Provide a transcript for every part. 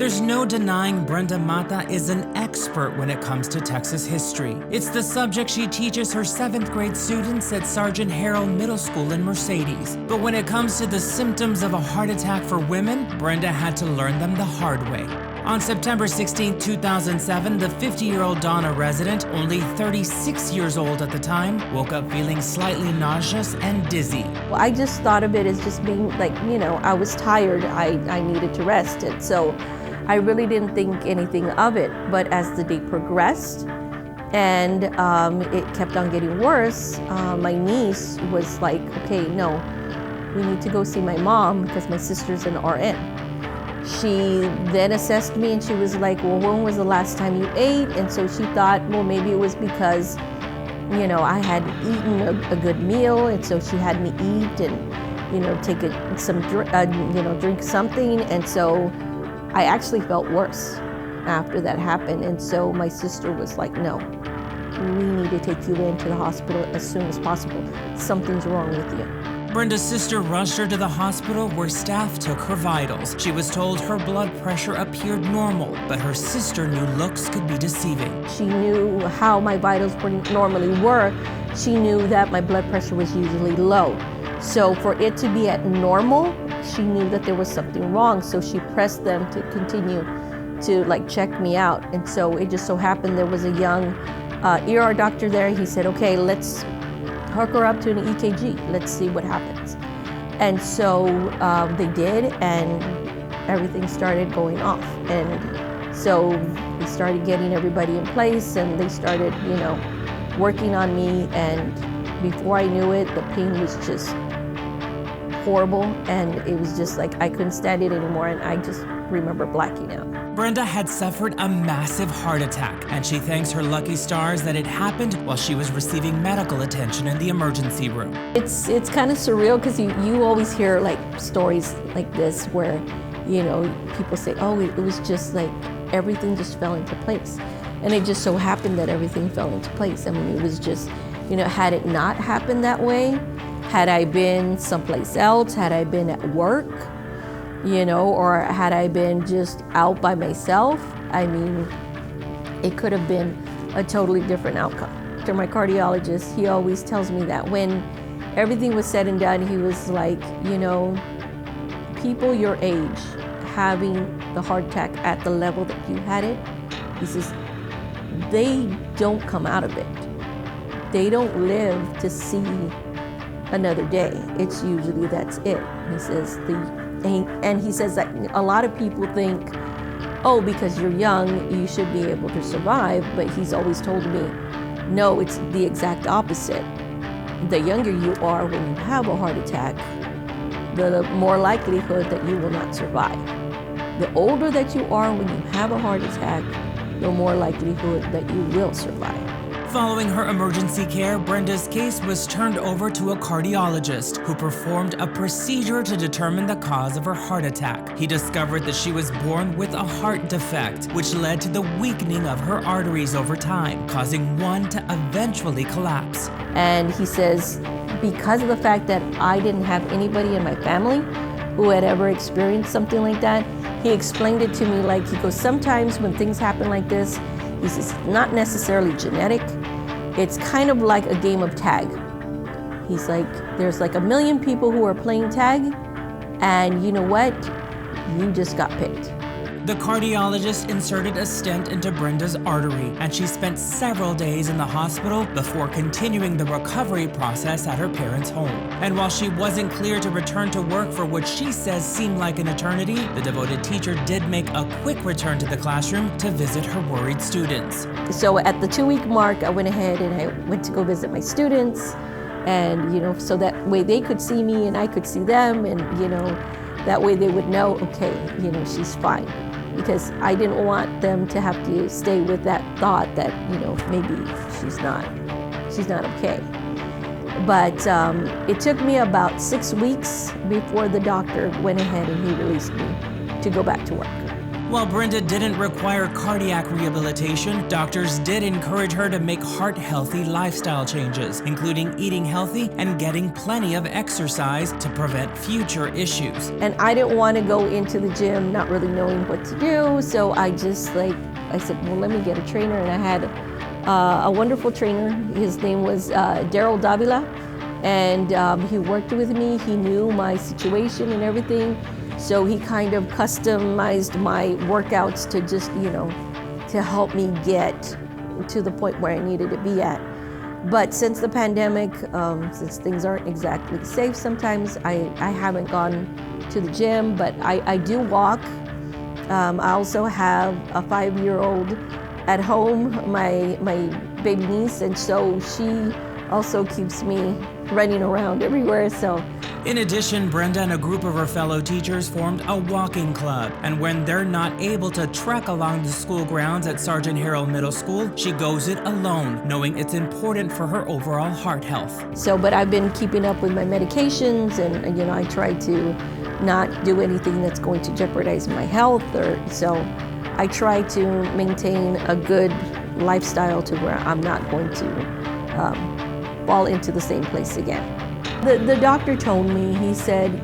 There's no denying Brenda Mata is an expert when it comes to Texas history. It's the subject she teaches her 7th grade students at Sergeant Harrell Middle School in Mercedes. But when it comes to the symptoms of a heart attack for women, Brenda had to learn them the hard way. On September 16, 2007, the 50-year-old Donna resident, only 36 years old at the time, woke up feeling slightly nauseous and dizzy. Well, I just thought of it as just being like, I was tired, I needed to rest. And so I really didn't think anything of it. But as the day progressed and it kept on getting worse, my niece was like, okay, no, we need to go see my mom because my sister's an RN. She then assessed me and she was like, well, when was the last time you ate? And so she thought, well, maybe it was because, I had eaten a good meal, and so she had me eat and, take drink something. And so I actually felt worse after that happened. And so my sister was like, no, we need to take you into the hospital as soon as possible. Something's wrong with you. Brenda's sister rushed her to the hospital where staff took her vitals. She was told her blood pressure appeared normal, but her sister knew looks could be deceiving. She knew how my vitals normally were. She knew that my blood pressure was usually low. So for it to be at normal, she knew that there was something wrong. So she pressed them to continue to check me out. And so it just so happened there was a young ER doctor there. He said, okay, let's hook her up to an EKG. Let's see what happens. And so they did, and everything started going off. And so we started getting everybody in place, and they started, working on me. And before I knew it, the pain was just horrible, and it was just like I couldn't stand it anymore, and I just remember blacking out. Brenda had suffered a massive heart attack, and she thanks her lucky stars that it happened while she was receiving medical attention in the emergency room. It's kind of surreal because you always hear stories like this where, people say, oh, it was just like everything just fell into place. And it just so happened that everything fell into place. I mean, it was just, had it not happened that way, had I been someplace else, had I been at work, or had I been just out by myself, I mean, it could have been a totally different outcome. After my cardiologist, he always tells me that when everything was said and done, he was like, people your age having the heart attack at the level that you had it, he says, they don't come out of it. They don't live to see another day. It's usually that's it. He says and he says that a lot of people think, oh, because you're young, you should be able to survive. But he's always told me, no, it's the exact opposite. The younger you are when you have a heart attack, the more likelihood that you will not survive. The older that you are when you have a heart attack, the more likelihood that you will survive. Following her emergency care, Brenda's case was turned over to a cardiologist who performed a procedure to determine the cause of her heart attack. He discovered that she was born with a heart defect, which led to the weakening of her arteries over time, causing one to eventually collapse. And he says, because of the fact that I didn't have anybody in my family who had ever experienced something like that, he explained it to me he goes, sometimes when things happen like this, he says, not necessarily genetic. It's kind of like a game of tag. He's like, there's a million people who are playing tag, and you know what? You just got picked. The cardiologist inserted a stent into Brenda's artery, and she spent several days in the hospital before continuing the recovery process at her parents' home. And while she wasn't clear to return to work for what she says seemed like an eternity, the devoted teacher did make a quick return to the classroom to visit her worried students. So at the 2-week mark, I went ahead and I went to go visit my students, and so that way they could see me and I could see them, and that way they would know, okay, she's fine. Because I didn't want them to have to stay with that thought that, maybe she's not okay. But it took me about 6 weeks before the doctor went ahead and he released me to go back to work. While Brenda didn't require cardiac rehabilitation, doctors did encourage her to make heart-healthy lifestyle changes, including eating healthy and getting plenty of exercise to prevent future issues. And I didn't want to go into the gym not really knowing what to do, so I said, well, let me get a trainer, and I had a wonderful trainer. His name was Daryl Davila, and he worked with me. He knew my situation and everything, so he kind of customized my workouts to just, to help me get to the point where I needed to be at. But since the pandemic, since things aren't exactly safe sometimes, I haven't gone to the gym, but I do walk. I also have a 5-year-old at home, my baby niece, and so she also keeps me running around everywhere. So, in addition, Brenda and a group of her fellow teachers formed a walking club, and when they're not able to trek along the school grounds at Sergeant Harrell Middle School, she goes it alone, knowing it's important for her overall heart health. So, but I've been keeping up with my medications, and I try to not do anything that's going to jeopardize my health, so I try to maintain a good lifestyle to where I'm not going to fall into the same place again. The doctor told me, he said,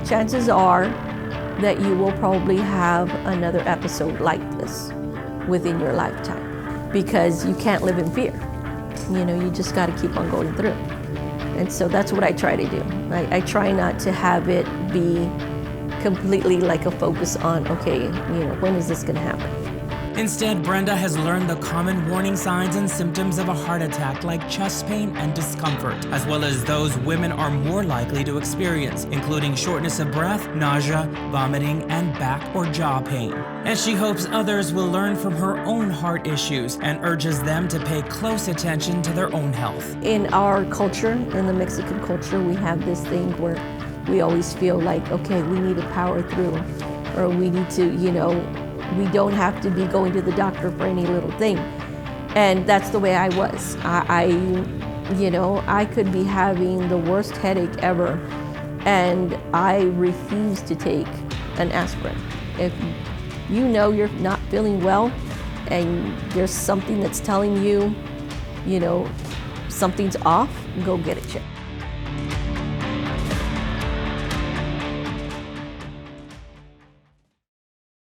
chances are that you will probably have another episode like this within your lifetime, because you can't live in fear. You just got to keep on going through. And so that's what I try to do. I try not to have it be completely like a focus on, okay, when is this going to happen? Instead, Brenda has learned the common warning signs and symptoms of a heart attack, like chest pain and discomfort, as well as those women are more likely to experience, including shortness of breath, nausea, vomiting, and back or jaw pain. And she hopes others will learn from her own heart issues and urges them to pay close attention to their own health. In our culture, in the Mexican culture, we have this thing where we always feel like, okay, we need to power through, or we need to, we don't have to be going to the doctor for any little thing. And that's the way I was. I could be having the worst headache ever, and I refuse to take an aspirin. If you're not feeling well and there's something that's telling you, something's off, go get it checked.